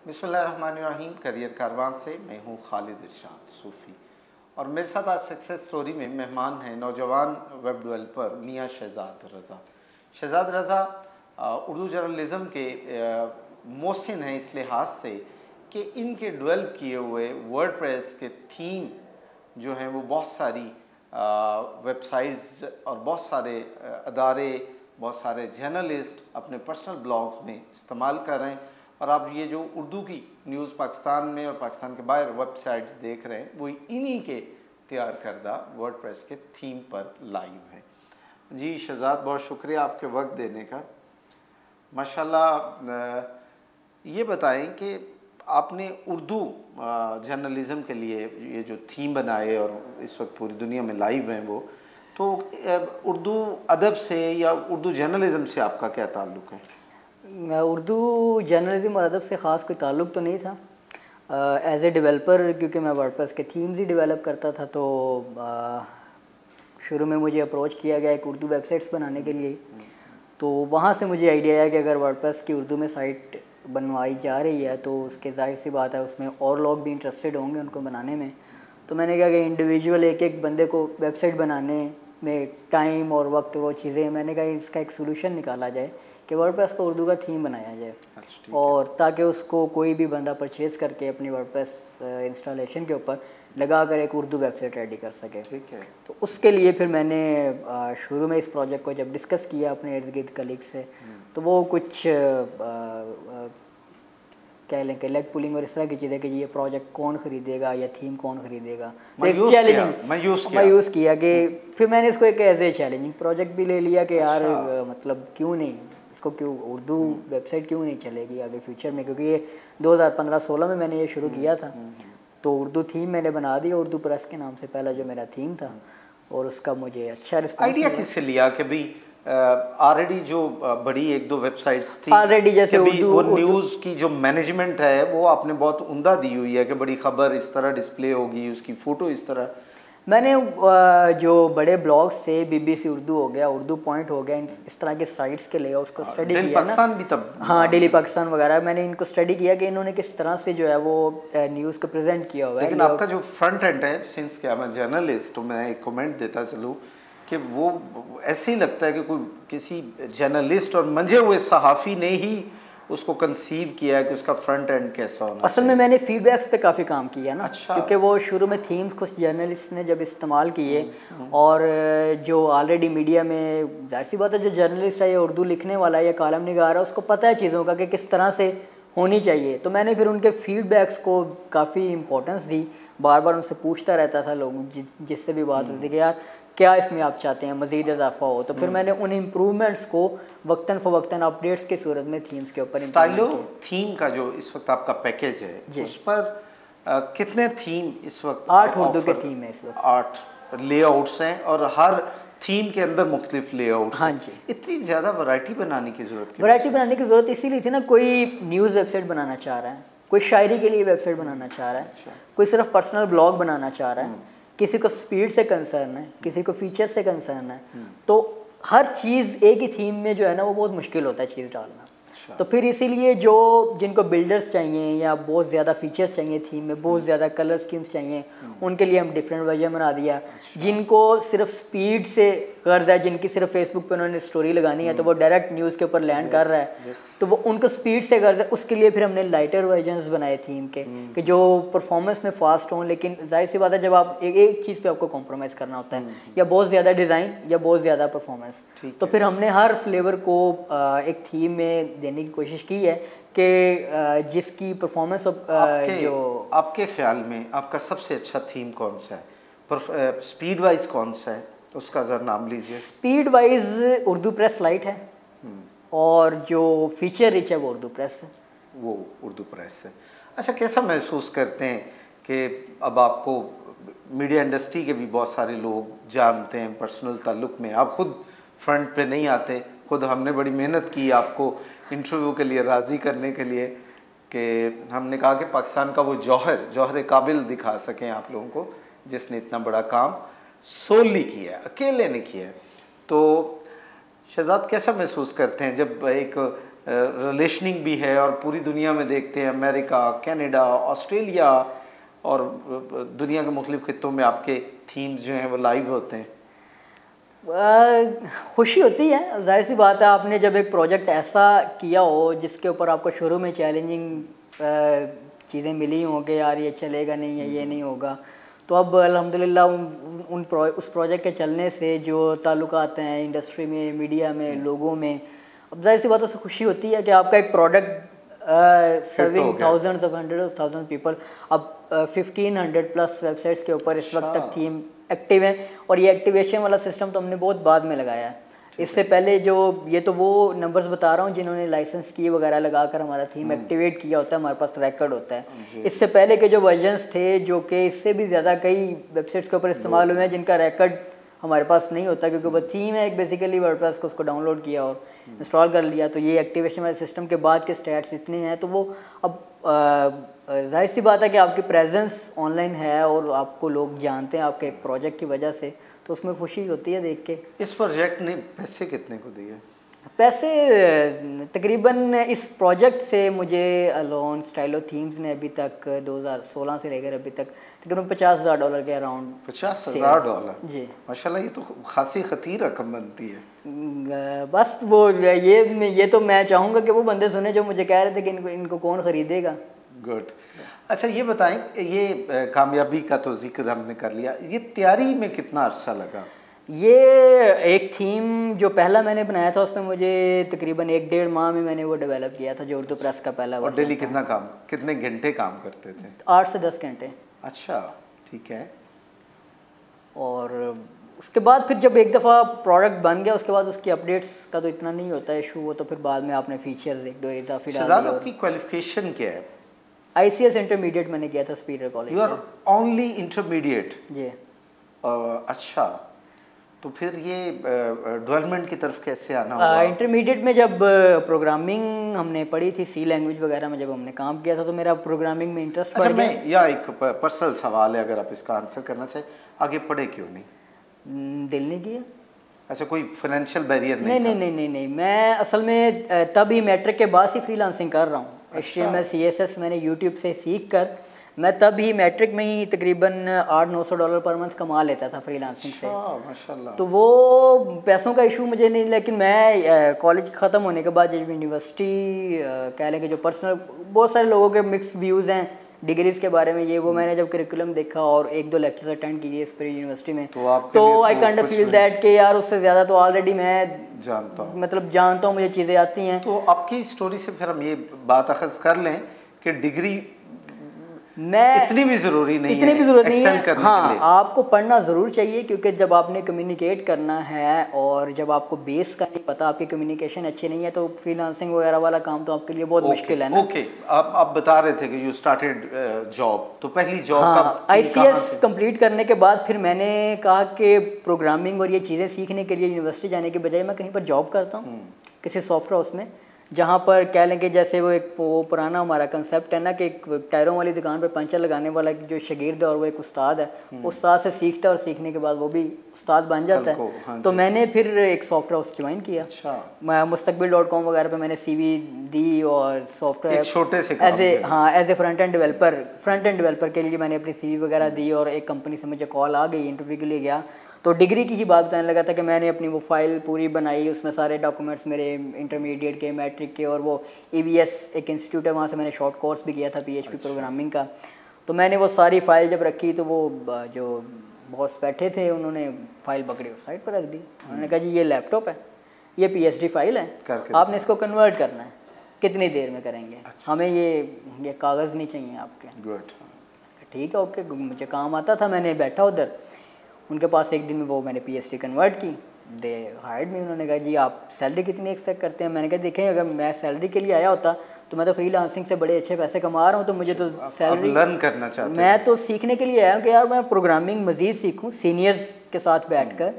बिस्मिल्लाहिर्रहमानिर्रहीम। करियर कारवां से मैं हूँ खालिद इरशाद सूफ़ी और मेरे साथ आज सक्सेस स्टोरी में मेहमान हैं नौजवान वेब डेवलपर मियाँ शहजाद रज़ा। शहजाद रज़ा उर्दू जर्नलिज़म के मोहसिन हैं इस लिहाज से कि इनके डेवलप किए हुए वर्डप्रेस के थीम जो हैं वो बहुत सारी वेबसाइट्स और बहुत सारे अदारे, बहुत सारे जर्नलिस्ट अपने पर्सनल ब्लॉग्स में इस्तेमाल कर रहे हैं। और आप ये जो उर्दू की न्यूज़ पाकिस्तान में और पाकिस्तान के बाहर वेबसाइट्स देख रहे हैं वो इन्हीं के तैयार करदा वर्डप्रेस के थीम पर लाइव है। जी शहजाद, बहुत शुक्रिया आपके वक्त देने का। माशाल्लाह, ये बताएं कि आपने उर्दू जर्नलिज़म के लिए ये जो थीम बनाए और इस वक्त पूरी दुनिया में लाइव हैं वो, तो उर्दू अदब से या उर्दू जर्नलिज़म से आपका क्या ताल्लुक़ है? उर्दू जर्नलिज़म और अदब से ख़ास कोई ताल्लुक़ तो नहीं था। एज़ ए डेवलपर, क्योंकि मैं वर्डप्रेस के थीम्स ही डेवलप करता था, तो शुरू में मुझे अप्रोच किया गया एक उर्दू वेबसाइट्स बनाने के लिए। तो वहाँ से मुझे आइडिया आया कि अगर वर्डप्रेस की उर्दू में साइट बनवाई जा रही है तो उसके ज़ाहिर सी बात है उसमें और लोग भी इंटरेस्टेड होंगे उनको बनाने में। तो मैंने कहा कि इंडिविजुअल एक एक बंदे को वेबसाइट बनाने में टाइम और वक्त वो चीज़ें, मैंने कहा इसका एक सोल्यूशन निकाला जाए कि वर्डप्रेस को उर्दू का थीम बनाया जाए और ताकि उसको कोई भी बंदा परचेज़ करके अपनी वर्डप्रेस इंस्टॉलेशन के ऊपर लगा कर एक उर्दू वेबसाइट रेडी कर सके। ठीक है। तो उसके लिए फिर मैंने शुरू में इस प्रोजेक्ट को जब डिस्कस किया अपने इर्द गिर्द कलीग से, तो वो कुछ कह लें कि लेग पुलिंग और इस तरह की चीज़ें कि ये प्रोजेक्ट कौन ख़रीदेगा या थीम कौन ख़रीदेगा, मैं यूज़ किया कि फिर मैंने इसको एक एज ए चैलेंजिंग प्रोजेक्ट भी ले लिया कि यार मतलब क्यों नहीं इसको, क्यों उर्दू वेबसाइट क्यों नहीं चलेगी आगे फ्यूचर में, क्योंकि ये 2015-16 में मैंने ये शुरू किया था। तो उर्दू थीम मैंने बना दी उर्दू प्रेस के नाम से पहला जो मेरा थीम था, और उसका मुझे अच्छा रिस्पॉन्स। आइडिया किससे लिया कि भाई ऑलरेडी जो बड़ी एक दो वेबसाइट्स थी ऑलरेडी, जैसे वो न्यूज़ की जो मैनेजमेंट है वो आपने बहुत उम्दा दी हुई है कि बड़ी खबर इस तरह डिस्प्ले होगी, उसकी फ़ोटो इस तरह। मैंने जो बड़े ब्लॉग्स थे, BBC उर्दू हो गया, उर्दू पॉइंट हो गया, इस तरह के साइट्स के लेआउट्स को स्टडी किया ना। पाकिस्तान भी तब, हाँ, डेली पाकिस्तान वगैरह, मैंने इनको स्टडी किया कि इन्होंने किस तरह से जो है वो न्यूज़ को प्रेजेंट किया हुआ है। लेकिन आपका जो फ्रंट एंड है, सिंस क्या मैं जर्नलिस्ट हूँ, मैं एक कमेंट देता चलूँ कि वो ऐसे ही लगता है कि कोई किसी जर्नलिस्ट और मंजे हुए सहाफ़ी ने ही उसको कंसीव किया है कि उसका फ्रंट एंड कैसा होना। असल में मैंने फीडबैक्स पे काफ़ी काम किया ना। अच्छा। क्योंकि वो शुरू में थीम्स कुछ जर्नलिस्ट ने जब इस्तेमाल किए और जो ऑलरेडी मीडिया में जाहिर सी बात है जो जर्नलिस्ट है या उर्दू लिखने वाला है या कॉलम निगार है उसको पता है चीज़ों का कि किस तरह से होनी चाहिए। तो मैंने फिर उनके फीडबैक्स को काफ़ी इंपॉर्टेंस दी, बार बार उनसे पूछता रहता था लोग जिससे भी बात होती कि यार क्या इसमें आप चाहते हैं मज़ीद इजाफा हो। तो फिर मैंने उन इम्प्रूवमेंट्स को वक्तन फ़वक्तन अपडेट्स के सूरत में थीम्स के ऊपर। स्टाइलो थीम का जो इस वक्त आपका पैकेज है उस पर कितने थीम इस वक्त? 8 उर्दू के थीम है इस वक्त। 8 लेआउट्स हैं और हर थीम के अंदर मुख्तलिफ लेआउट्स। हाँ जी। इतनी ज़्यादा वैरायटी बनाने की ज़रूरत? वैरायटी बनाने की ज़रूरत इसीलिए थी ना, कोई न्यूज़ वेबसाइट बनाना चाह रहा है, कोई शायरी के लिए वेबसाइट बनाना चाह रहा है, कोई सिर्फ पर्सनल ब्लॉग बनाना चाह रहा है, किसी को स्पीड से कंसर्न है, किसी को फीचर से कंसर्न है। तो हर चीज़ एक ही थीम में जो है ना वो बहुत मुश्किल होता है चीज़ डालना। तो फिर इसीलिए जो जिनको बिल्डर्स चाहिए या बहुत ज़्यादा फीचर्स चाहिए थीम में, बहुत ज़्यादा कलर स्कीम्स चाहिए, उनके लिए हम डिफरेंट वर्जन बना दिया। जिनको सिर्फ स्पीड से गर्ज है, जिनकी सिर्फ फेसबुक पे उन्होंने स्टोरी लगानी है तो वो डायरेक्ट न्यूज़ के ऊपर लैंड कर रहा है, तो वो उनको स्पीड से गर्ज है, उसके लिए फिर हमने लाइटर वर्जन्स बनाए थीम के कि जो परफॉर्मेंस में फास्ट हों। लेकिन जाहिर सी बात है जब आप एक चीज़ पे आपको कॉम्प्रोमाइज़ करना होता है, या बहुत ज़्यादा डिज़ाइन या बहुत ज़्यादा परफॉर्मेंस, तो फिर हमने हर फ्लेवर को एक थीम में देने की कोशिश की है कि जिसकी परफॉर्मेंस जो आपके ख्याल में आपका सबसे अच्छा थीम कौन सा है? स्पीड वाइज कौन सा है उसका ज़रा नाम लीजिए। Speed wise Urdu press light है और जो फीचर रिच है वो उर्दू प्रेस है। वो उर्दू प्रेस है। अच्छा, कैसा महसूस करते हैं कि अब आपको मीडिया इंडस्ट्री के भी बहुत सारे लोग जानते हैं पर्सनल ताल्लुक़ में, आप खुद फ्रंट पे नहीं आते, खुद हमने बड़ी मेहनत की आपको इंटरव्यू के लिए राज़ी करने के लिए कि हमने कहा कि पाकिस्तान का वो जौहर काबिल दिखा सकें आप लोगों को जिसने इतना बड़ा काम सोली किया है, अकेले ने किया है। तो शहजाद कैसा महसूस करते हैं जब एक रिलेशनिंग भी है और पूरी दुनिया में देखते हैं, अमेरिका, कनाडा, ऑस्ट्रेलिया और दुनिया के मुख्तलिफ खित्तों में आपके थीम्स जो हैं वो लाइव होते हैं। खुशी होती है, जाहिर सी बात है। आपने जब एक प्रोजेक्ट ऐसा किया हो जिसके ऊपर आपको शुरू में चैलेंजिंग चीज़ें मिली हों कि यार ये चलेगा नहीं है, ये नहीं होगा, तो अब अल्हम्दुलिल्लाह उस प्रोजेक्ट के चलने से जो ताल्लुकात हैं इंडस्ट्री में, मीडिया में, लोगों में, अब जाहिर सी बातों से खुशी होती है कि आपका एक product serving thousands of hundred of thousand people. अब 1500 प्लस वेबसाइट्स के ऊपर इस वक्त तक थीम एक्टिव है, और ये एक्टिवेशन वाला सिस्टम तो हमने बहुत बाद में लगाया है। इससे पहले जो ये तो वो नंबर्स बता रहा हूँ जिन्होंने लाइसेंस की वगैरह लगाकर हमारा थीम एक्टिवेट किया होता है, हमारे पास रिकॉर्ड होता है। इससे पहले के जो वर्जन्स थे, जो कि इससे भी ज़्यादा कई वेबसाइट्स के ऊपर इस्तेमाल हुए हैं, जिनका रिकॉर्ड हमारे पास नहीं होता, क्योंकि वो थीम है एक बेसिकली वर्डप्रेस को, उसको डाउनलोड किया और इंस्टॉल कर लिया। तो ये एक्टिवेशन वाले सिस्टम के बाद के स्टैट्स इतने हैं, तो वो अब जाहिर सी बात है कि आपकी प्रेजेंस ऑनलाइन है और आपको लोग जानते हैं आपके एक प्रोजेक्ट की वजह से, तो उसमें खुशी होती है देख के। इस प्रोजेक्ट ने पैसे कितने को दिए? पैसे तकरीबन इस प्रोजेक्ट से मुझे अलोन स्टाइलो थीम्स ने अभी तक 2016 से लेकर अभी तक तकरीबन $50,000 के अराउंड। $50,000? जी माशाल्लाह, ये तो खासी खतीर रकम बनती है। बस वो ये तो मैं चाहूँगा कि वो बंदे सुने जो मुझे कह रहे थे कि इनको कौन ख़रीदेगा। गुड। अच्छा ये बताएं, ये कामयाबी का तो जिक्र हमने कर लिया, ये तैयारी में कितना अरसा लगा? ये एक थीम जो पहला मैंने बनाया था उसमें मुझे तकरीबन 1-1.5 माह में मैंने वो डेवलप किया था, जो उर्दू प्रेस का पहला। और डेली कितने घंटे काम करते थे? 8 से 10 घंटे। अच्छा, ठीक है। और उसके बाद फिर जब एक दफ़ा प्रोडक्ट बन गया, उसके बाद उसकी अपडेट्स का तो इतना नहीं होता है इशू, वो तो फिर बाद में आपने फीचर्स 1-2 इजाफी डाल दिए। आपकी क्वालिफिकेशन क्या है? ICS इंटरमीडिएट मैंने किया था स्पीडर college. You are only intermediate? जी। अच्छा, तो फिर ये डेवलपमेंट की तरफ कैसे आना हुआ? इंटरमीडिएट में जब प्रोग्रामिंग हमने पढ़ी थी, सी लैंग्वेज वगैरह में जब हमने काम किया था, तो मेरा प्रोग्रामिंग में इंटरेस्ट बढ़ गया। या एक पर्सनल सवाल है, अगर आप इसका आंसर करना चाहें, आगे पढ़े क्यों नहीं? दिल नहीं किया। अच्छा, कोई फाइनेंशियल बैरियर नहीं? नहीं, मैं असल में तभी मैट्रिक के बाद ही फ्रीलांसिंग कर रहा हूँ। HTML CSS मैंने यूट्यूब से सीख कर मैं तब ही मैट्रिक में ही तकरीबन $800-900 पर मंथ कमा लेता था फ्रीलांसिंग से। माशाल्लाह। तो वो पैसों का इशू मुझे नहीं, लेकिन मैं कॉलेज ख़त्म होने के बाद जब यूनिवर्सिटी कह लें कि जो पर्सनल बहुत सारे लोगों के मिक्स व्यूज़ हैं डिग्रीज़ के बारे में, ये वो मैंने जब करिकुलम देखा और 1-2 लेक्चर्स अटेंड किए इस पर यूनिवर्सिटी में, तो I kind of feel that कि यार उससे ज़्यादा तो ऑलरेडी मैं जानता हूँ, मुझे चीज़ें आती हैं। तो आपकी स्टोरी से फिर हम ये बात अखज़ कर लें कि डिग्री इतनी भी ज़रूरी नहीं है। हाँ, आपको पढ़ना ज़रूर चाहिए, क्योंकि जब आपने कम्युनिकेट करना है और जब आपको बेस का नहीं पता, आपकी कम्युनिकेशन अच्छी नहीं है, तो फ्रीलांसिंग वगैरह वाला काम तो आपके लिए बहुत मुश्किल है ना। ओके, आप बता रहे थे कि यू स्टार्टेड जॉब, तो पहली जॉब ICS कंप्लीट करने के बाद फिर मैंने कहा कि प्रोग्रामिंग और ये चीज़ें सीखने के लिए यूनिवर्सिटी जाने के बजाय मैं कहीं पर जॉब करता हूँ किसी सॉफ्टवेयर हाउस में, जहाँ पर कह लें कि जैसे वो एक पुराना हमारा कंसेप्ट है ना कि एक टायरों वाली दुकान पे पंचर लगाने वाला जो शागिर्द है और वो एक उस्ताद है, उस्ताद से सीखता है और सीखने के बाद वो भी उस्ताद बन जाता है। हाँ, तो मैंने फिर एक सॉफ्टवेयर हाउस ज्वाइन किया। मैं मुस्तकबिल.com वगैरह पे मैंने CV दी और सॉफ्टवेयर छोटे से as a front end developer के लिए मैंने अपनी CV वगैरह दी, और एक कंपनी से मुझे कॉल आ गई, इंटरव्यू के लिए गया। तो डिग्री की ही बात बताने लगा था कि मैंने अपनी वो फाइल पूरी बनाई, उसमें सारे डॉक्यूमेंट्स मेरे इंटरमीडिएट के, मैट्रिक के, और वो EVS एक इंस्टीट्यूट है वहाँ से मैंने शॉर्ट कोर्स भी किया था PHP प्रोग्रामिंग का। तो मैंने वो सारी फाइल जब रखी तो वो जो बॉस बैठे थे उन्होंने फाइल पकड़ी उस साइड पर रख दी। उन्होंने कहा जी ये लैपटॉप है, ये PSD फाइल है, आपने इसको कन्वर्ट करना है, कितनी देर में करेंगे? हमें ये कागज़ नहीं चाहिए आपके। ठीक है, ओके, मुझे काम आता था, मैंने बैठा उधर उनके पास, एक दिन में वो मैंने PSD कन्वर्ट की, दे हायर्ड मी। उन्होंने कहा जी आप सैलरी कितनी एक्सपेक्ट करते हैं? मैंने कहा देखें, अगर मैं सैलरी के लिए आया होता तो मैं तो फ्रीलांसिंग से बड़े अच्छे पैसे कमा रहा हूँ, तो मुझे तो सैलरी लर्न करना चाहते हैं। मैं तो सीखने के लिए आया हूँ कि यार मैं प्रोग्रामिंग मज़ीद सीखूँ सीनियर्स के साथ बैठकर,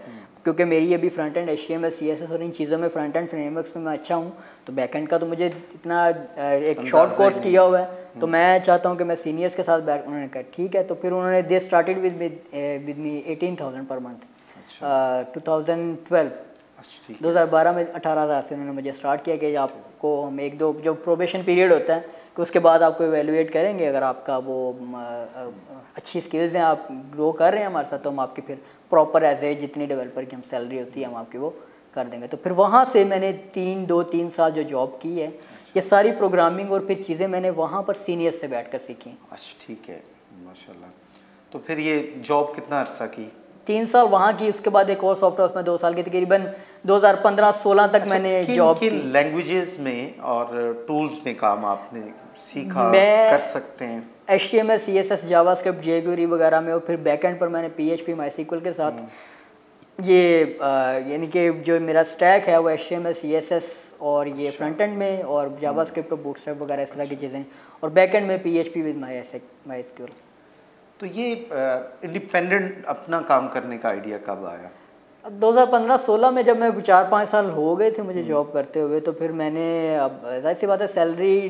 क्योंकि मेरी अभी फ्रंट एंड HTML CSS और इन चीज़ों में फ्रंट एंड फ्रेमवर्क्स में मैं अच्छा हूँ, तो बैक एंड का तो मुझे इतना एक शॉर्ट कोर्स किया हुआ है, तो मैं चाहता हूँ कि मैं सीनियर्स के साथ बैठ। उन्होंने कहा ठीक है, तो फिर उन्होंने they started with me 18,000 per month 2012 में 18,000 से उन्होंने मुझे स्टार्ट किया कि आप आपको हम एक दो जो प्रोबेशन पीरियड होता है कि उसके बाद आपको एवेलुएट करेंगे, अगर आपका वो अच्छी स्किल्स हैं, आप ग्रो कर रहे हैं हमारे साथ, तो हम आपकी फिर प्रॉपर एज ए जितनी डेवलपर की हम सैलरी होती है हम आपकी वो कर देंगे। तो फिर वहाँ से मैंने 2-3 साल जो जॉब की है, ये सारी प्रोग्रामिंग और फिर चीज़ें मैंने वहाँ पर सीनियर्स से बैठ कर सीखी। अच्छा ठीक है, माशाल्लाह। तो फिर ये जॉब कितना अर्सा की? 3 साल वहाँ की, उसके बाद एक और सॉफ्टवेयर हाउस में 2 साल की, तकरीबन 2015-16 तक मैंने जॉब की। लैंग्वेजेस में और टूल्स में काम आपने सीखा, मैं कर सकते हैं? HTML, CSS, जावास्क्रिप्ट, jQuery वगैरह में, और फिर बैकएंड पर मैंने PHP, MySQL के साथ ये यानी कि जो मेरा स्टैक है वो HTML, CSS और ये फ्रंट एंड में, और जावास्क्रिप्ट और बूटस्ट्रैप वगैरह इस तरह की चीज़ें, और बैकएंड में PHP विद MySQL। तो ये इंडिपेंडेंट अपना काम करने का आइडिया कब आया? अब 2015-16 में जब मैं 4-5 साल हो गए थे मुझे जॉब करते हुए, तो फिर मैंने, अब जाहिर सी बात है सैलरी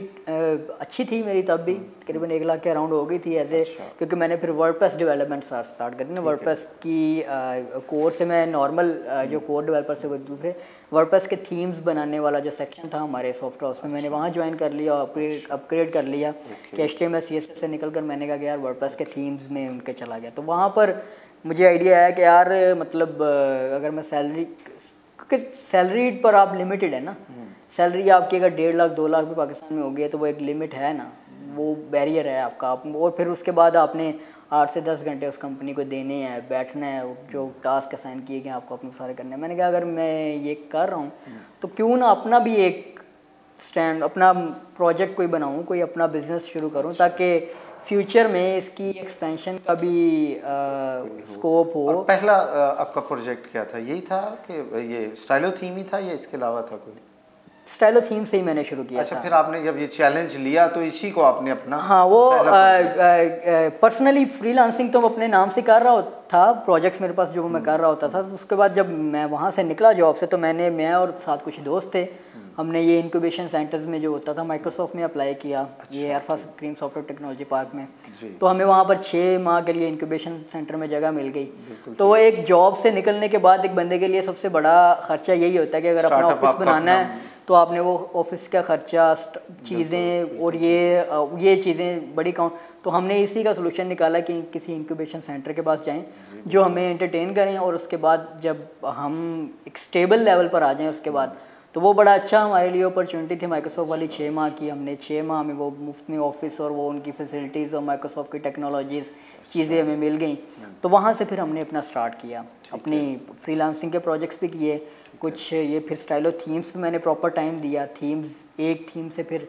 अच्छी थी मेरी तब भी, तकरीबन 1 लाख के अराउंड हो गई थी एज ए, क्योंकि मैंने फिर वर्डप्रेस डेवलपमेंट स्टार्ट कर दी ना। वर्डप्रेस की कोर से मैं नॉर्मल जो कोर डेवलपर से, वो दूसरे वर्डप्रेस के थीम्स बनाने वाला जो सेक्शन था हमारे सॉफ्टवेयर हाउस में, मैंने वहाँ ज्वाइन कर लिया, अपग्रेड कर लिया कि HTML, CSS से निकल कर मैंने कहा कि यार वर्डप्रेस के थीम्स में उनके चला गया। तो वहाँ पर मुझे आइडिया आया कि यार मतलब अगर मैं सैलरी, क्योंकि सैलरी पर आप लिमिटेड है ना, सैलरी आपकी अगर 1.5 लाख 2 लाख भी पाकिस्तान में हो गई है तो वो एक लिमिट है ना, वो बैरियर है आपका। आप और फिर उसके बाद आपने 8 से 10 घंटे उस कंपनी को देने हैं, बैठना है, जो टास्क असाइन किए गए आपको अपने सारे करने हैं। मैंने कहा अगर मैं ये कर रहा हूँ तो क्यों ना अपना भी एक स्टैंड, अपना प्रोजेक्ट कोई बनाऊँ, कोई अपना बिजनेस शुरू करूँ, ताकि फ्यूचर में इसकी एक्सपेंशन का भी स्कोप हो। और पहला आपका प्रोजेक्ट क्या था? यही था कि ये स्टाइलो थीम ही था या इसके अलावा था कोई? स्टाइलो थीम से ही मैंने शुरू किया। अच्छा, फिर आपने जब ये चैलेंज लिया तो इसी को आपने अपना, हाँ, वो पर्सनली फ्रीलांसिंग तो अपने नाम से कर रहा था, प्रोजेक्ट्स मेरे पास जो मैं कर रहा होता था। तो उसके बाद जब मैं वहाँ से निकला जॉब से, तो मैं और साथ कुछ दोस्त थे, हमने ये इंक्यूबेशन सेंटर्स में जो होता था माइक्रोसॉफ्ट में अप्लाई किया। अच्छा, ये अरफा क्रीम सॉफ्टवेयर टेक्नोलॉजी पार्क में। तो हमें वहाँ पर 6 माह के लिए इंक्यूबेशन सेंटर में जगह मिल गई। तो एक जॉब से निकलने के बाद एक बंदे के लिए सबसे बड़ा खर्चा यही होता है कि अगर अपना ऑफिस बनाना है तो आपने वो ऑफिस का खर्चा, चीज़ें, और ये चीज़ें बड़ी काउंट। तो हमने इसी का सोल्यूशन निकाला कि किसी इंक्यूबेशन सेंटर के पास जाएं जो हमें एंटरटेन करें, और उसके बाद जब हम एक स्टेबल लेवल पर आ जाएं उसके बाद, तो वो बड़ा अच्छा हमारे लिए अपॉर्चुनिटी थी। माइक्रोसॉफ्ट वाली 6 माह की, हमने 6 माह में वो मुफ्त में ऑफिस और वो उनकी फैसिलिटीज़ और माइक्रोसॉफ्ट की टेक्नोलॉजीज़ चीज़ें हमें मिल गई। तो वहाँ से फिर हमने अपना स्टार्ट किया, अपनी फ्रीलांसिंग के प्रोजेक्ट्स भी किए कुछ। ये फिर स्टाइलो थीम्स पे मैंने प्रॉपर टाइम दिया, थीम्स, एक थीम से फिर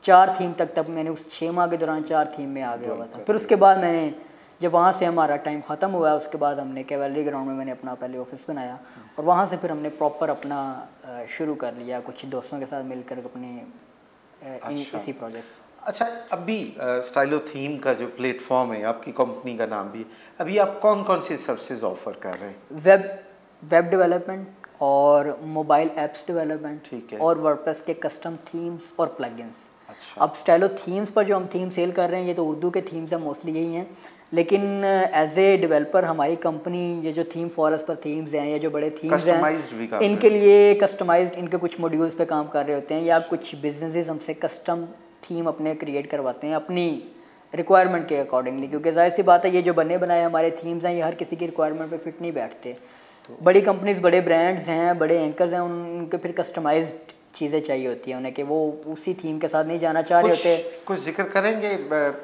4 थीम तक मैंने उस 6 माह के दौरान 4 थीम में आ गया हुआ था। फिर उसके बाद मैंने, जब वहाँ से हमारा टाइम ख़त्म हुआ, उसके बाद हमने कैवेलरी ग्राउंड में मैंने अपना पहले ऑफिस बनाया, और वहाँ से फिर हमने प्रॉपर अपना शुरू कर लिया कुछ दोस्तों के साथ मिलकर अपने इसी प्रोजेक्ट। अच्छा, अभी स्टाइलो थीम का जो प्लेटफॉर्म है, आपकी कंपनी का नाम भी, अभी आप कौन कौन सी सर्विसेज ऑफर कर रहे हैं? वेब डेवलपमेंट और मोबाइल ऐप्स डेवलपमेंट, ठीक है, और वर्डप्रेस के कस्टम थीम्स और प्लगइन्स। अच्छा। अब स्टाइलो थीम्स पर जो हम थीम सेल कर रहे हैं, ये तो उर्दू के थीम्स हैं मोस्टली, यही हैं, लेकिन एज ए डेवलपर हमारी कंपनी ये जो थीम फॉरेस्ट पर थीम्स हैं, या जो बड़े थीम्स हैं, इनके लिए कस्टमाइज्ड, इनके कुछ मॉड्यूल्स पे काम कर रहे होते हैं, या कुछ बिजनेसेस हमसे कस्टम थीम अपने क्रिएट करवाते हैं अपनी रिक्वायरमेंट के अकॉर्डिंगली, क्योंकि जाहिर सी बात है ये जो बने बनाए हमारे थीम्स हैं, ये हर किसी की रिक्वायरमेंट पे फिट नहीं बैठते। तो बड़ी कंपनीज, बड़े ब्रांड्स हैं, बड़े एंकर्स हैं, उनके फिर कस्टमाइज्ड चीज़ें चाहिए होती हैं उन्हें, कि वो उसी थीम के साथ नहीं जाना चाह रहे होते। कुछ जिक्र करेंगे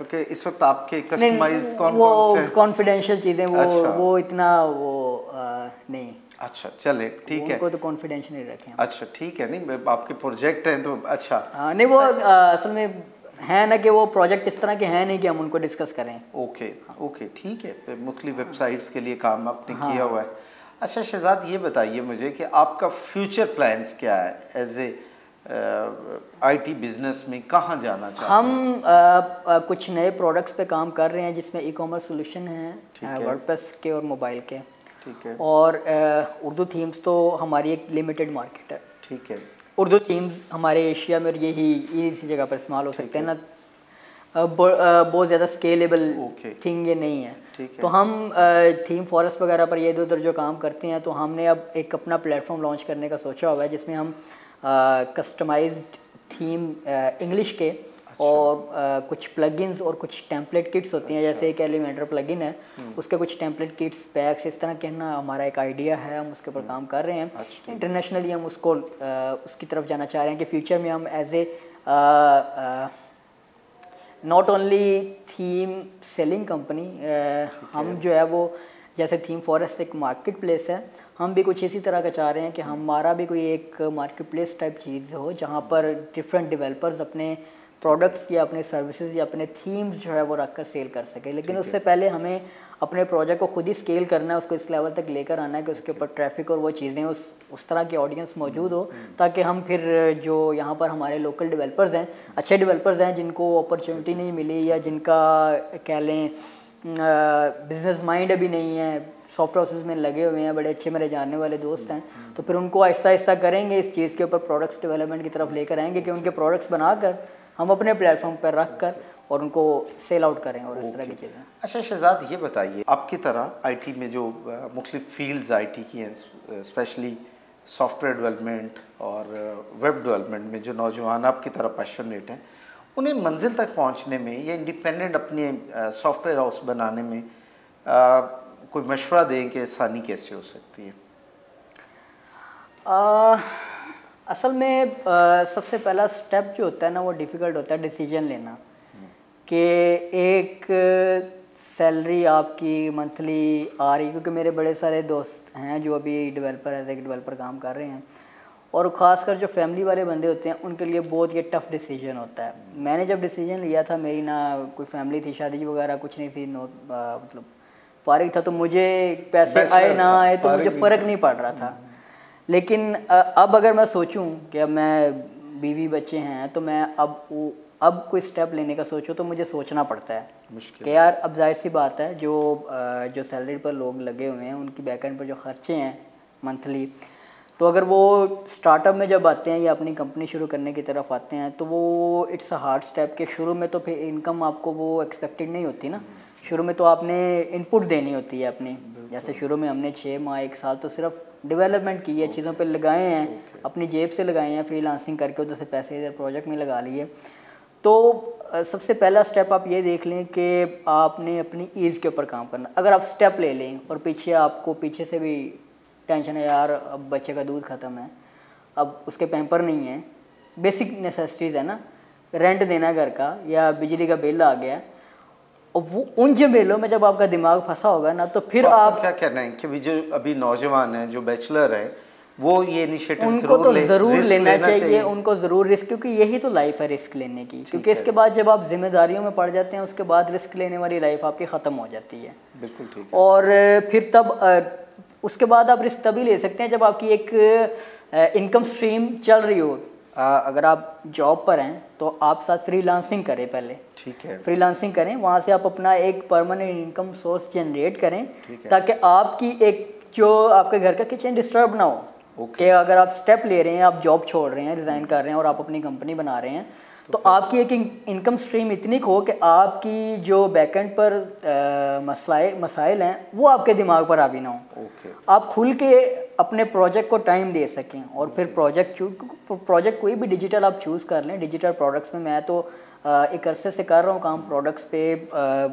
कि इस वक्त आपके कस्टमाइज कौन से? कॉन्फिडेंशियल चीज़ें, वो इतना वो नहीं। अच्छा, चले ठीक है, उनको तो कॉन्फिडेंशियल नहीं रखें। अच्छा ठीक है, नहीं आपके प्रोजेक्ट हैं तो अच्छा। नहीं, वो असल में है ना कि वो प्रोजेक्ट इस तरह के हैं नहीं कि हम उनको डिस्कस करें। ओके ठीक है, मुख्तलिफ वेबसाइट्स के लिए काम आपने किया हुआ है। अच्छा शहजाद, ये बताइए मुझे कि आपका फ्यूचर प्लान्स क्या है एज ए IT बिजनेस में, कहाँ जाना चाहते हैं? हम कुछ नए प्रोडक्ट्स पे काम कर रहे हैं जिसमें ई-कॉमर्स सोल्यूशन हैं, वर्डप्रेस के और मोबाइल के, ठीक है, और उर्दू थीम्स तो हमारी एक लिमिटेड मार्केट है, ठीक है। उर्दू थीम्स हमारे एशिया में और यही इसी जगह पर इस्तेमाल हो सकते हैं ना, बहुत ज़्यादा स्केलेबल थिंग ये नहीं है। तो हम थीम फॉरेस्ट वगैरह पर ये इधर उधर जो काम करते हैं, तो हमने अब एक अपना प्लेटफॉर्म लॉन्च करने का सोचा हुआ है जिसमें हम कस्टमाइज्ड थीम इंग्लिश के और कुछ प्लगइन्स और कुछ टेम्पलेट किट्स होती हैं, जैसे एक एलिमेंटर प्लगइन है, उसके कुछ टेम्पलेट किट्स पैक्स इस तरह के ना हमारा एक आइडिया है, हम उसके ऊपर काम कर रहे हैं। इंटरनेशनली हम उसको उसकी तरफ जाना चाह रहे हैं कि फ्यूचर में हम as a not only theme selling company, हम जो है वो जैसे थीम फॉरेस्ट एक मार्केट प्लेस है, हम भी कुछ इसी तरह का चाह रहे हैं कि हमारा भी कोई एक मार्केट प्लेस टाइप चीज़ हो जहाँ पर डिफरेंट डेवलपर्स अपने प्रोडक्ट्स या अपने सर्विसेज या अपने थीम्स जो है वो रख कर सेल कर सके। लेकिन उससे पहले हमें अपने प्रोजेक्ट को खुद ही स्केल करना है, उसको इस लेवल तक लेकर आना है कि उसके ऊपर ट्रैफिक और वो चीज़ें उस तरह की ऑडियंस मौजूद हो, ताकि हम फिर जो यहाँ पर हमारे लोकल डेवलपर्स हैं, अच्छे डेवलपर्स हैं जिनको अपॉर्चुनिटी नहीं मिली या जिनका कह लें बिजनेस माइंड अभी नहीं है, सॉफ्ट हाउसेस में लगे हुए हैं, बड़े अच्छे मेरे जानने वाले दोस्त हैं, तो फिर उनको आहिस्ता आहिस्ता करेंगे इस चीज़ के ऊपर, प्रोडक्ट्स डेवलपमेंट की तरफ लेकर आएंगे कि उनके प्रोडक्ट्स बनाकर हम अपने प्लेटफॉर्म पर रख कर और उनको सेल आउट करें और इस तरह की चीज़ें। अच्छा शहजाद, ये बताइए आपकी तरह आईटी में जो मुख्तलिफ फील्ड्स आईटी की हैं, स्पेशली सॉफ्टवेयर डेवलपमेंट और वेब डेवलपमेंट में जो नौजवान आपकी तरह पैशनेट हैं, उन्हें मंजिल तक पहुंचने में या इंडिपेंडेंट अपने सॉफ्टवेयर हाउस बनाने में कोई मशवरा दें कि आसानी कैसे हो सकती है? असल में सबसे पहला स्टेप जो होता है ना वो डिफ़िकल्ट होता है डिसीजन लेना, कि एक सैलरी आपकी मंथली आ रही, क्योंकि मेरे बड़े सारे दोस्त हैं जो अभी डेवलपर एज ए डेवलपर काम कर रहे हैं, और ख़ासकर जो फैमिली वाले बंदे होते हैं उनके लिए बहुत ये टफ़ डिसीजन होता है। मैंने जब डिसीजन लिया था, मेरी ना कोई फैमिली थी, शादी वगैरह कुछ नहीं थी, मतलब फारिग था, तो मुझे पैसे आए ना आए तो मुझे फ़र्क नहीं पड़ रहा था। लेकिन अब अगर मैं सोचूं कि अब मैं बीवी बच्चे हैं तो मैं अब कोई स्टेप लेने का सोचूं तो मुझे सोचना पड़ता है कि यार अब जाहिर सी बात है जो सैलरी पर लोग लगे हुए हैं उनकी बैकएंड पर जो खर्चे हैं मंथली, तो अगर वो स्टार्टअप में जब आते हैं या अपनी कंपनी शुरू करने की तरफ आते हैं तो वो इट्स अ हार्ड स्टेप के शुरू में तो फिर इनकम आपको वो एक्सपेक्टेड नहीं होती ना, शुरू में तो आपने इनपुट देनी होती है अपनी। जैसे शुरू में हमने 6 माह 1 साल तो सिर्फ डेवलपमेंट की है, चीज़ों पे लगाए हैं, अपनी जेब से लगाए हैं, फ्रीलांसिंग करके उधर से पैसे इधर प्रोजेक्ट में लगा लिए। तो सबसे पहला स्टेप आप ये देख लें कि आपने अपनी ईज़ के ऊपर काम करना। अगर आप स्टेप ले लें और पीछे से भी टेंशन है, यार अब बच्चे का दूध ख़त्म है, अब उसके पैम्पर नहीं है, बेसिक नेसेसिटीज़ है ना, रेंट देना घर का या बिजली का बिल आ गया, और वो उन झमेलों में जब आपका दिमाग फंसा होगा ना तो फिर आप क्या कहना है कि जो अभी नौजवान हैं जो बैचलर हैं वो ये इनिशिएटिव उनको तो ज़रूर लेना चाहिए, उनको ज़रूर रिस्क, क्योंकि यही तो लाइफ है रिस्क लेने की, क्योंकि इसके बाद जब आप जिम्मेदारियों में पड़ जाते हैं उसके बाद रिस्क लेने वाली लाइफ आपकी ख़त्म हो जाती है। बिल्कुल ठीक है। और फिर तब उसके बाद आप रिस्क तभी ले सकते हैं जब आपकी एक इनकम स्ट्रीम चल रही हो। अगर आप जॉब पर हैं तो आप साथ फ्रीलांसिंग करें पहले, ठीक है, फ्रीलांसिंग करें, वहाँ से आप अपना एक परमानेंट इनकम सोर्स जनरेट करें, ताकि आपकी एक जो आपके घर का किचन डिस्टर्ब ना हो। कि अगर आप स्टेप ले रहे हैं, आप जॉब छोड़ रहे हैं, रिज़ाइन कर रहे हैं और आप अपनी कंपनी बना रहे हैं, तो आपकी एक इनकम स्ट्रीम इतनी हो कि आपकी जो बैकएंड पर मसाइल हैं वो आपके दिमाग पर हावी ना हो, आप खुल के अपने प्रोजेक्ट को टाइम दे सकें। और फिर प्रोजेक्ट कोई भी डिजिटल आप चूज़ कर लें। डिजिटल प्रोडक्ट्स में मैं तो एक अरसे से कर रहा हूँ काम प्रोडक्ट्स पे,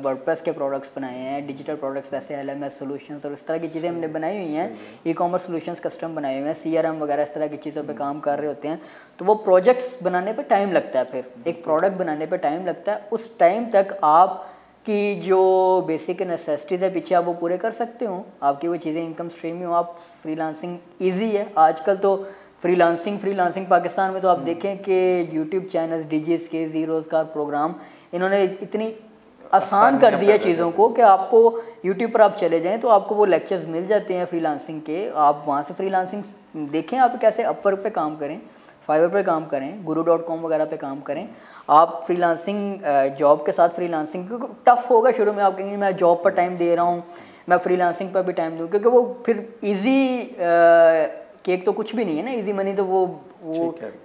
वर्डप्रेस के प्रोडक्ट्स बनाए हैं, डिजिटल प्रोडक्ट्स वैसे एलएमएस सॉल्यूशंस और इस तरह की चीज़ें हमने बनाई हुई हैं, ई कॉमर्स सॉल्यूशंस कस्टम बनाए हुए हैं, सीआरएम वगैरह इस तरह की चीज़ों पे काम कर रहे होते हैं। तो वो प्रोजेक्ट्स बनाने पे टाइम लगता है, फिर एक प्रोडक्ट बनाने पे टाइम लगता है, उस टाइम तक आप की जो बेसिक नेसेसिटीज़ है पीछे आप वो पूरे कर सकते हो, आपकी वो चीज़ें इनकम स्ट्रीम में हो। आप फ्रीलांसिंग ईजी है आजकल तो, फ्रीलांसिंग पाकिस्तान में तो आप देखें कि यूट्यूब चैनल्स, डीजीएस के ज़ीरोज़ प्रोग्राम, इन्होंने इतनी आसान कर दिया चीज़ों को कि आपको यूट्यूब पर आप चले जाएं तो आपको वो लेक्चर्स मिल जाते हैं फ्रीलांसिंग के, आप वहाँ से फ्रीलांसिंग देखें, आप कैसे अपवर्क पे काम करें, फाइवर पे काम करें, guru.com वगैरह पे काम करें। आप फ्रीलांसिंग जॉब के साथ फ्रीलांसिंग, क्योंकि टफ़ होगा शुरू में, आप कहेंगे मैं जॉब पर टाइम दे रहा हूँ, मैं फ्रीलांसिंग पर भी टाइम दूँ, क्योंकि वो फिर ईजी केक तो कुछ भी नहीं है ना, इजी मनी तो वो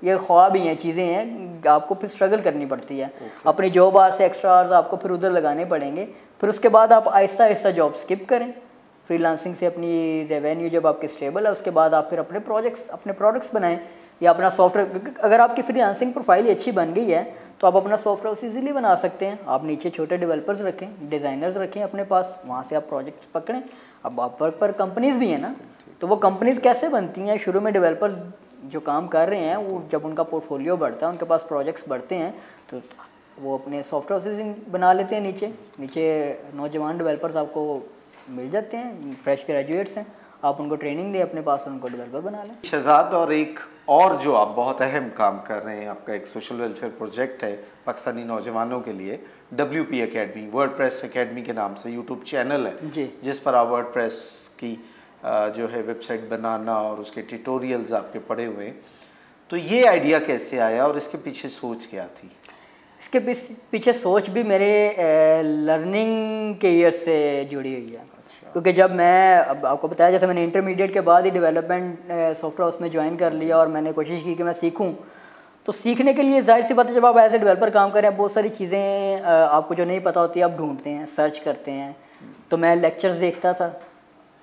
ये ख्वाब ही हैं, चीज़ें हैं, आपको फिर स्ट्रगल करनी पड़ती है। अपनी जॉब आवर्स से एक्स्ट्रा आवर्स आपको फिर उधर लगाने पड़ेंगे, फिर उसके बाद आप आहिस्ता आहिस्ता जॉब स्किप करें, फ्रीलांसिंग से अपनी रेवेन्यू जब आपकी स्टेबल है उसके बाद आप फिर अपने प्रोडक्ट्स बनाएं, या अपना सॉफ्टवेयर, अगर आपकी फ्रीलांसिंग प्रोफाइल ही अच्छी बन गई है तो आप अपना सॉफ्टवेयर उसे ईजिली बना सकते हैं। आप नीचे छोटे डेवलपर्स रखें, डिज़ाइनर्स रखें अपने पास, वहाँ से आप प्रोजेक्ट्स पकड़ें। अब आप वर्क पर कंपनीज़ भी हैं ना, तो वो कंपनीज़ कैसे बनती हैं, शुरू में डेवलपर्स जो काम कर रहे हैं वो जब उनका पोर्टफोलियो बढ़ता है, उनके पास प्रोजेक्ट्स बढ़ते हैं, तो वो अपने सॉफ्टवेयर हाउसेज बना लेते हैं। नीचे नौजवान डेवलपर्स आपको मिल जाते हैं, फ्रेश ग्रेजुएट्स हैं, आप उनको ट्रेनिंग दें अपने पास, उनको डेवलपर बना लें। शहजाद, और एक और जो आप बहुत अहम काम कर रहे हैं, आपका एक सोशल वेलफेयर प्रोजेक्ट है पाकिस्तानी नौजवानों के लिए, WP अकेडमी, वर्डप्रेस अकेडमी के नाम से यूट्यूब चैनल है जी, जिस पर आप वर्डप्रेस की जो है वेबसाइट बनाना और उसके ट्यूटोरियल्स आपके पड़े हुए हैं। तो ये आइडिया कैसे आया और इसके पीछे सोच क्या थी? इसके पीछे सोच भी मेरे लर्निंग के ईयर से जुड़ी हुई है। क्योंकि जब मैं, अब आपको बताया, जैसे मैंने इंटरमीडिएट के बाद ही डेवलपमेंट सॉफ्टवेयर हाउस में ज्वाइन कर लिया और मैंने कोशिश की कि मैं सीखूं। तो सीखने के लिए जाहिर सी बात है, जब आप एज ए डेवलपर काम कर रहे हैं, बहुत सारी चीज़ें आपको जो नहीं पता होती आप ढूंढते हैं, सर्च करते हैं। तो मैं लेक्चर्स देखता था,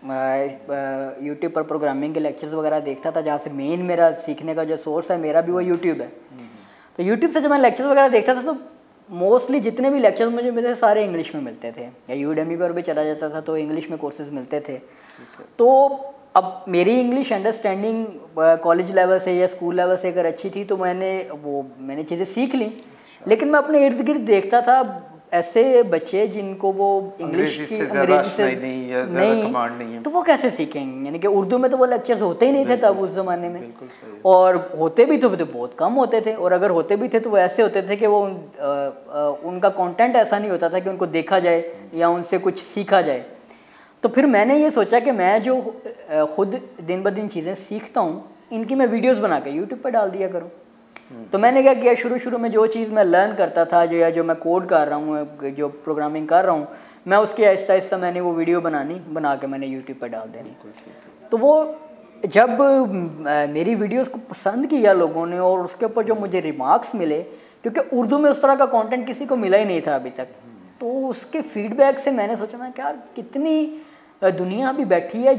यूट्यूब पर प्रोग्रामिंग के लेक्चर्स वगैरह देखता था, जहाँ से मेन मेरा सीखने का जो सोर्स है मेरा भी वो यूट्यूब है। तो यूट्यूब से जब मैं लेक्चर्स वगैरह देखता था तो मोस्टली जितने भी लेक्चर्स मुझे मिलते थे सारे इंग्लिश में मिलते थे, या यूडेमी पर भी चला जाता था तो इंग्लिश में कोर्सेज मिलते थे। तो अब मेरी इंग्लिश अंडरस्टैंडिंग कॉलेज लेवल से या स्कूल लेवल से अगर अच्छी थी तो मैंने चीज़ें सीख ली। लेकिन मैं अपने इर्द गिर्द देखता था ऐसे बच्चे जिनको वो इंग्लिश की अंग्रेजी से नहीं है, तो वो कैसे सीखेंगे, यानी कि उर्दू में तो वो लेक्चर्स होते ही नहीं थे तब उस ज़माने में, और होते भी तो बहुत कम होते थे, और अगर होते भी थे तो वो ऐसे होते थे कि वो उनका कंटेंट ऐसा नहीं होता था कि उनको देखा जाए या उनसे कुछ सीखा जाए। तो फिर मैंने ये सोचा कि मैं जो खुद दिन ब दिन चीज़ें सीखता हूँ इनकी मैं वीडियोज़ बना के यूट्यूब पर डाल दिया करूँ। तो मैंने क्या किया, शुरू में जो चीज़ मैं लर्न करता था, जो मैं कोड कर रहा हूँ, जो प्रोग्रामिंग कर रहा हूँ, मैं उसके आहिस्ता मैंने वो वीडियो बना के मैंने यूट्यूब पर डाल देनी। तो वो जब मेरी वीडियोस को पसंद किया लोगों ने और उसके ऊपर जो मुझे रिमार्क्स मिले, क्योंकि उर्दू में उस तरह का कंटेंट किसी को मिला ही नहीं था अभी तक, तो उसके फीडबैक से मैंने सोचा मैं क्या कितनी दुनिया भी बैठी है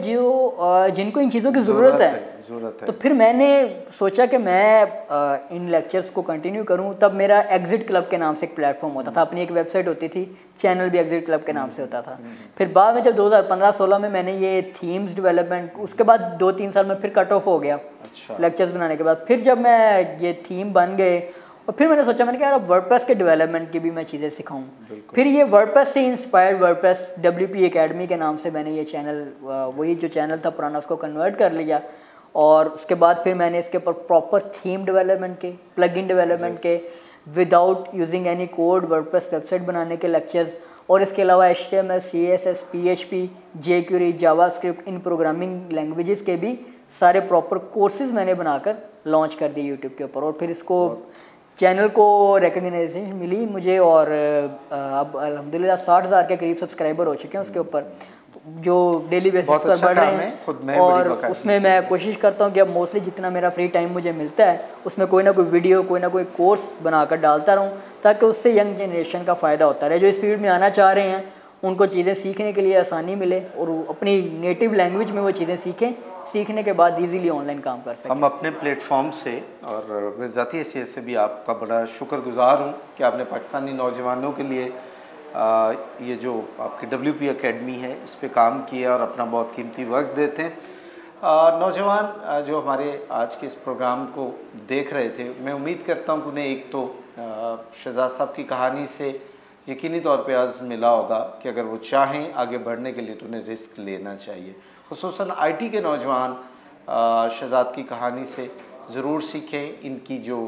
जिनको इन चीज़ों की ज़रूरत है। तो फिर मैंने सोचा कि मैं इन लेक्चर्स को कंटिन्यू करूं। तब मेरा एग्जिट क्लब के नाम से एक प्लेटफॉर्म होता था, अपनी एक वेबसाइट होती थी, चैनल भी एग्जिट क्लब के नाम से होता था। फिर बाद में जब 2015-16 में मैंने ये थीम्स डेवलपमेंट, उसके बाद 2-3 साल में फिर कट ऑफ हो गया लेक्चर्स बनाने के बाद। फिर जब मैं ये थीम बन गए और फिर मैंने सोचा, मैंने कहा यार वर्डप्रेस के डेवलपमेंट की भी मैं चीज़ें सिखाऊं। फिर ये वर्डप्रेस से इंस्पायर्ड वर्डप्रेस WP अकेडमी के नाम से मैंने ये चैनल, वही जो चैनल था पुराना, उसको कन्वर्ट कर लिया। और उसके बाद फिर मैंने इसके ऊपर प्रॉपर थीम डेवलपमेंट के, प्लगइन डेवलपमेंट के, without using any code WordPress website बनाने के लेक्चर्स, और इसके अलावा HTML, CSS, PHP, jQuery, JavaScript, इन प्रोग्रामिंग लैंग्वेजेस के भी सारे प्रॉपर कोर्सेज मैंने बनाकर लॉन्च कर दिए यूट्यूब के ऊपर। और फिर इसको चैनल को रिकग्नाइजेशन मिली मुझे, और अब अल्हम्दुलिल्लाह 60,000 के करीब सब्सक्राइबर हो चुके हैं उसके ऊपर, जो डेली बेसिस पर बढ़ रहे हैं। और उसमें मैं कोशिश करता हूँ कि अब मोस्टली जितना मेरा फ्री टाइम मुझे मिलता है उसमें कोई ना कोई वीडियो, कोई ना कोई कोर्स बनाकर डालता रहूँ, ताकि उससे यंग जनरेशन का फ़ायदा होता रहे। जो इस फील्ड में आना चाह रहे हैं उनको चीज़ें सीखने के लिए आसानी मिले और अपनी नेटिव लैंग्वेज में वो चीज़ें सीखें, सीखने के बाद इजीली ऑनलाइन काम कर सकें। हम अपने प्लेटफॉर्म से और मैं ज़ाती हैसियत से भी आपका बड़ा शुक्रगुजार हूँ कि आपने पाकिस्तानी नौजवानों के लिए ये जो आपकी WP अकेडमी है इस पे काम किया और अपना बहुत कीमती वक्त देते हैं। नौजवान जो हमारे आज के इस प्रोग्राम को देख रहे थे, मैं उम्मीद करता हूँ कि उन्हें एक तो शहजाद साहब की कहानी से यकीनी तौर पे आज मिला होगा कि अगर वो चाहें आगे बढ़ने के लिए तो उन्हें रिस्क लेना चाहिए। ख़ुसूसन IT के नौजवान शहजाद की कहानी से ज़रूर सीखें। इनकी जो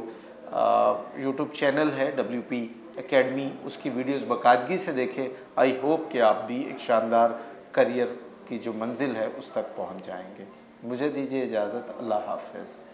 YouTube चैनल है WP अकेडमी, उसकी वीडियोस बाकायदगी से देखें। आई होप कि आप भी एक शानदार करियर की जो मंजिल है उस तक पहुंच जाएंगे। मुझे दीजिए इजाज़त। अल्लाह हाफ़िज़।